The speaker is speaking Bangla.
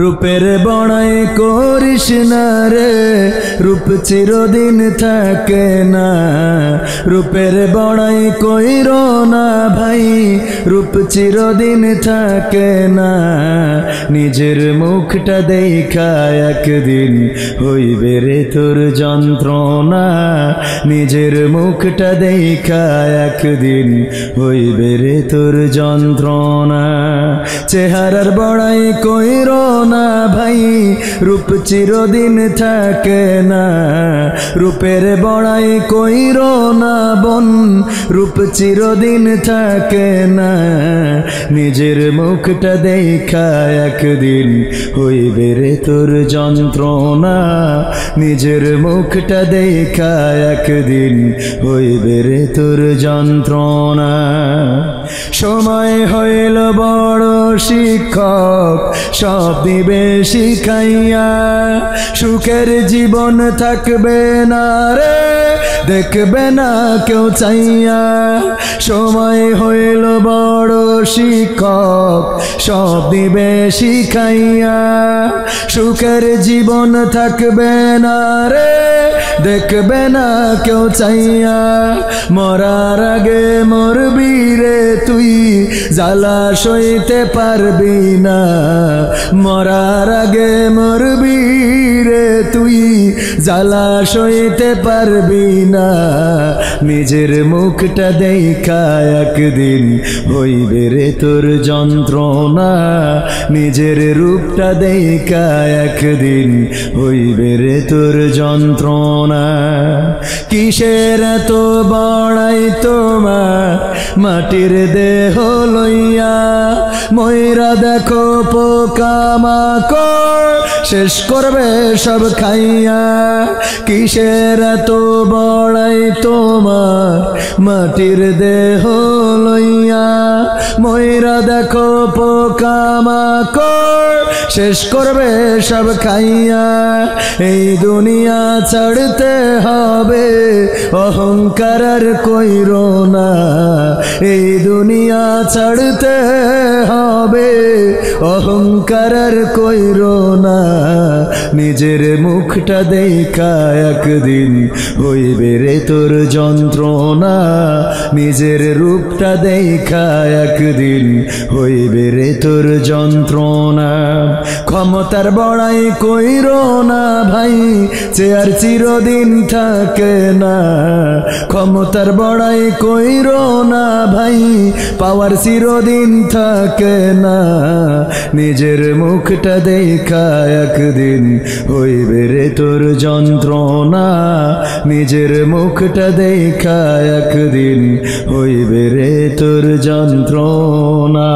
রূপের বড়াই করিস না রে, রূপ চিরদিন থাকে না। রূপের বড়াই কইর না ভাই, রূপ চিরদিন থাকে না। নিজের মুখটা দেখা একদিন হইবে রে তোর যন্ত্রণা। নিজের মুখটা দেখা একদিন হইবে রে তোর যন্ত্রণা। চেহারার বড়াই কইর না ভাই, রূপ চিরদিন থাকে না। রূপের বড়াই কইর না বোন, রূপ চিরদিন থাকে না। নিজের মুখটা দেখা একদিন হইবে রে তোর যন্ত্রণা। নিজের মুখটা দেখা একদিন হইবে রে তোর যন্ত্রণা। সময় হইল বড় শিক্ষক, সব দিবে শিখাইয়া। সুখের জীবন থাকবে না রে, দেখবে না কেউ চাইয়া। সময় হইল বড় শিক্ষক, সব দিবে শিখাইয়া। সুখের জীবন থাকবে না রে, দেখবে না কেউ চাইয়া। মরার আগে মরবি রে তুই, জ্বালা সইতে পারবি না। মরার আগে মরবি রে তুই, জ্বালা সইতে পারবি না। নিজের মুখটা দেখা একদিন হইবে রে তোর যন্ত্রণা। নিজের রূপটা দেখা একদিন হইবে রে তোর যন্ত্রণা। কিসের এত বড়াই তোমার মাটির দেহ লইয়া? ময়রা দেখো পোকামাকড় শেষ করবে সব খাইয়া। কিসের এত বড়াই তোমার মাটির দেহ লইয়া? ময়রা দেখো পোকামাকড় শেষ করবে সব খাইয়া। এই দুনিয়া ছাড়তে হবে, অহংকার আর কইর না। এই দুনিয়া ছাড়তে হবে, অহংকার আর কইর না। নিজের মুখটা দেখা একদিন হইবে রে তোর যন্ত্রণা। নিজের রূপটা দেখা একদিন হইবে রে তোর যন্ত্রণা। ক্ষমতার বড়াই কইর না ভাই, চেয়ার চিরদিন থাকে না। ক্ষমতার বড়াই কইর না ভাই, পাওয়ার চিরদিন থাকে না। নিজের মুখটা দেখা একদিন হইবে রে তোর যন্ত্রণা। নিজের মুখটা দেখা একদিন হইবে রে তোর যন্ত্রণা।